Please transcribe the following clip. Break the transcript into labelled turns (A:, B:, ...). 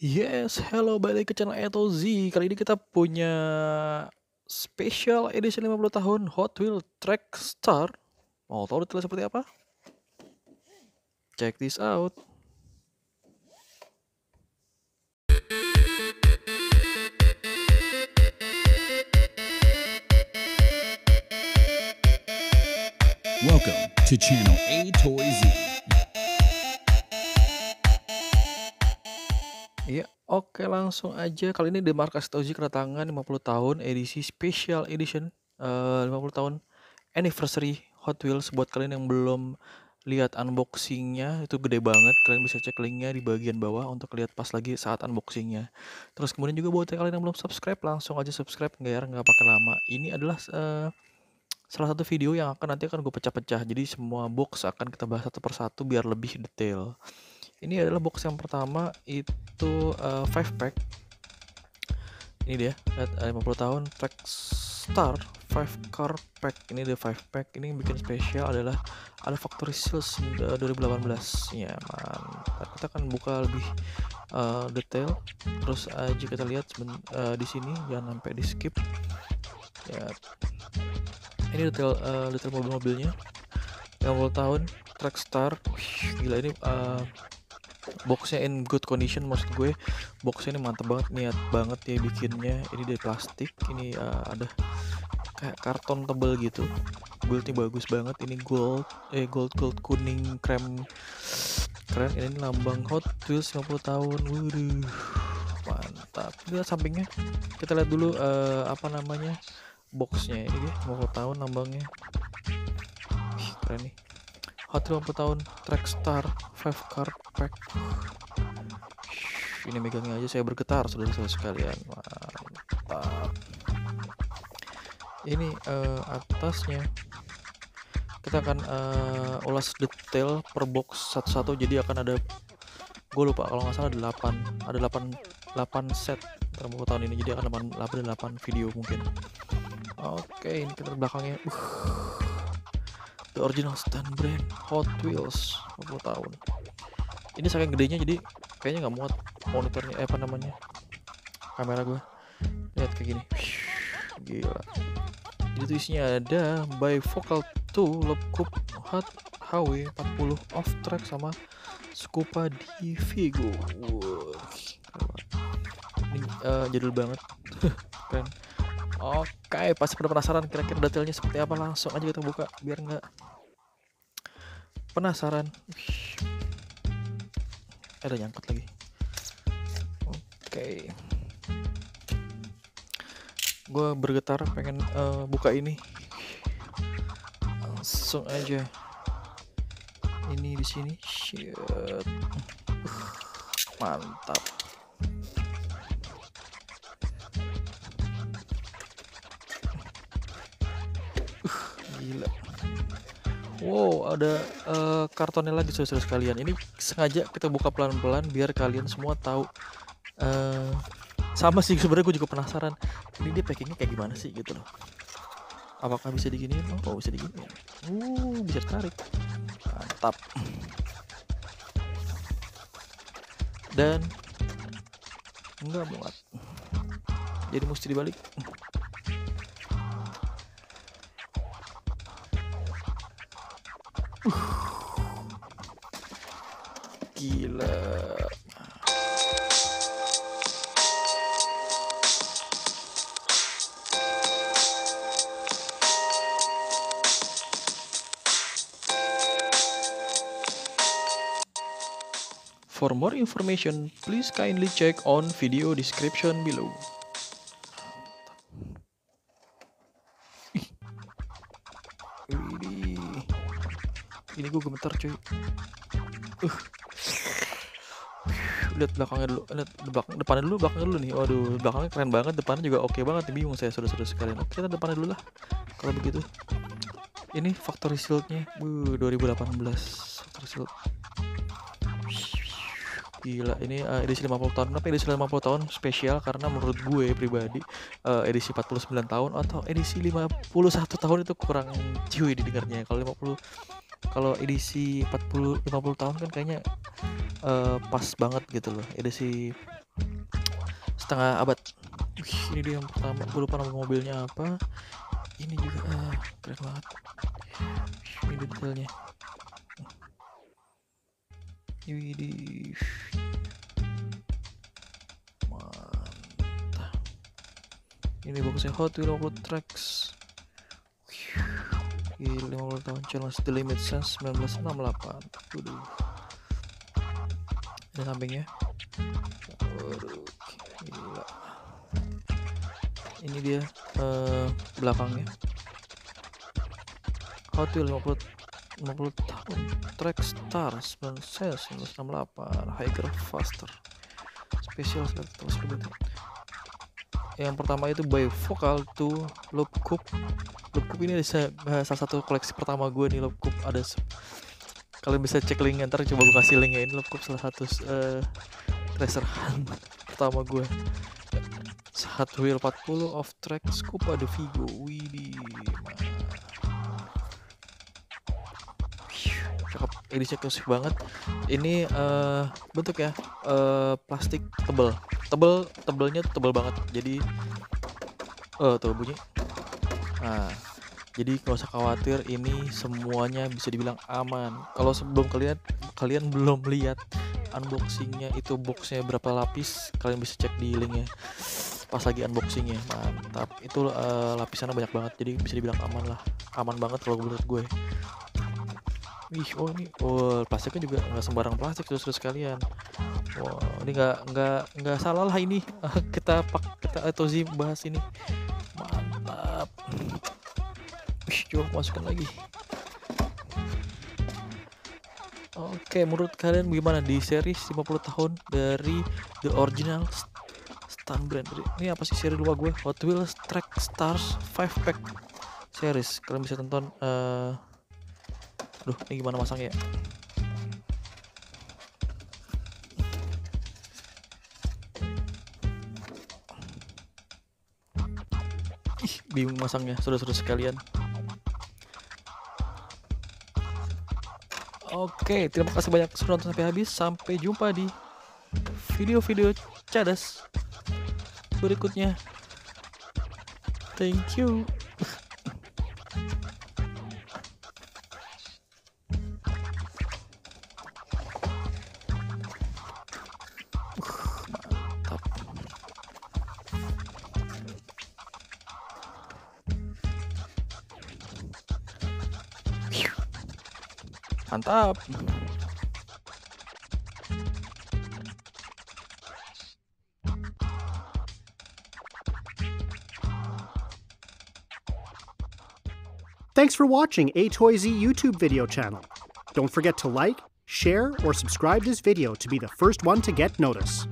A: Yes, hello balik ke channel Eto Z. Kali ini kita punya special edition 50 tahun Hot Wheels Track Star. Mau tahu detailnya seperti apa? Check this out.
B: Welcome to channel A Toy Z.
A: Iya, oke langsung aja. Kali ini The Markas Eto Z kedatangan 50 tahun edisi special edition 50 tahun anniversary Hot Wheels. Buat kalian yang belum lihat unboxingnya, itu gede banget. Kalian bisa cek linknya di bagian bawah untuk lihat pas lagi saat unboxingnya. Terus kemudian juga buat kalian yang belum subscribe, langsung aja subscribe nggak pakai lama. Ini adalah salah satu video yang nanti akan gue pecah-pecah. Jadi semua box akan kita bahas satu persatu biar lebih detail. Ini adalah box yang pertama, itu 5 pack. Ini dia, lihat 50 tahun Track Star 5 car pack. Ini dia 5 pack. Ini yang bikin spesial adalah ada factory sales 2018 ya, mantap. Kita akan buka lebih detail. Terus aja kita lihat di sini, jangan sampai di skip ya. Ini detail mobil-mobilnya yang 50 tahun Track Star. Gila, ini boxnya in good condition. Maksud gue boxnya ini mantep banget, niat banget ya bikinnya. Ini dari plastik, ini ada kayak karton tebel gitu. Goldnya bagus banget. Ini gold kuning krem, keren. Ini lambang Hot Wheels 50 tahun. Waduh, mantap. Lihat sampingnya, kita lihat dulu apa namanya boxnya. Ini dia 50 tahun lambangnya. Keren nih, Hot Wheels 50 tahun Track Star 5 car pack. Ini megangnya aja saya bergetar, saudara-saudara sekalian. Mantap. Ini atasnya kita akan ulas detail per box satu-satu. Jadi akan ada, gue lupa kalau nggak salah ada 8 set terbuka tahun ini. Jadi akan 8 video mungkin. Oke, ini kita belakangnya. The original stand brand Hot Wheels 50 tahun. Ini saking gedenya jadi kayaknya nggak muat monitornya, apa namanya, kamera gue. Lihat kayak gini, gila. Jadi isinya ada bifocal 2 Love Coupe Hot HW 40 off track sama Scupa di Vigo. Ini jadul banget. Keren. Oke, pasti pada penasaran kira-kira detailnya seperti apa. Langsung aja kita buka biar nggak penasaran. Ada nyangkut lagi. Oke, gue bergetar pengen buka ini. Langsung aja. Ini di sini. Shit. Mantap. Gila. Wow, ada kartonnya lagi, saudara sekalian. Ini sengaja kita buka pelan-pelan biar kalian semua tahu. Sama sih sebenarnya, gue juga penasaran. Ini dia packingnya kayak gimana sih gitu loh. Apakah bisa diginiin? Oh, bisa diginiin. Bisa tarik. Mantap. Dan enggak muat. Jadi mesti dibalik. Gila. For more information, please kindly check on video description below. Ini gue gemetar cuy. Lihat belakangnya dulu, lihat depannya dulu, belakangnya dulu nih. Waduh, belakangnya keren banget, depannya juga oke banget. Bingung saya, saudara-saudara sekalian. Oke, kita depannya dulu lah kalau begitu. Ini factory shield-nya 2018 factory shield. Gila, ini edisi 50 tahun. Kenapa edisi 50 tahun spesial? Karena menurut gue pribadi edisi 49 tahun atau edisi 51 tahun itu kurang cuy didengarnya. Kalau edisi 50 tahun kan kayaknya pas banget gitu loh. Edisi setengah abad. Wih, ini dia yang pertama. Gue lupa nama mobilnya apa. Ini juga keren banget. Ini detailnya. Widih. Mantap. Ini boxnya Hot Wheels 50 tracks. Gila, 50 tahun challenge the limit since 1968. Waduh. Ini sampingnya. Waduh, gila. Ini dia belakangnya. Hot Wheels 50 tahun track stars 1968 higher faster special selectors. Yang pertama itu by vocal to Loop Coupe ini salah satu koleksi pertama gue nih. Loop Coupe ada kalian bisa cek linknya, ntar coba gue kasih linknya. Ini Loop Coupe salah satu treasure hunt pertama gue. Hot Wheel 40 off track Scuba de Vigo. Widih, cakep, edisi eksklusif banget. Ini bentuknya plastik tebelnya tebel banget. Jadi tuh bunyi. Nah, jadi nggak usah khawatir, ini semuanya bisa dibilang aman. Kalau sebelum kalian belum lihat unboxingnya, itu boxnya berapa lapis, kalian bisa cek di linknya pas lagi unboxingnya. Mantap, itu lapisannya banyak banget, jadi bisa dibilang aman banget kalau menurut gue. Wih, ini plastiknya juga nggak sembarang plastik, terus sekalian. Ini nggak salah lah ini. kita Tozi bahas ini. Mantap. Wih, coba masukkan lagi. Oke, menurut kalian bagaimana di series 50 tahun dari the original Stunt Brand? Ini apa sih seri lupa gue? Hot Wheels Track Stars 5 pack series. Kalian bisa tonton. Aduh, ini gimana masangnya ya? Ih, bingung masangnya, saudara-saudara sekalian. Oke, terima kasih banyak sudah nonton sampai habis. Sampai jumpa di video-video cadas berikutnya. Thank you. Mantap.
C: Thanks for watching A-Toy Z YouTube video channel. Don't forget to like, share, or subscribe this video to be the first one to get notice.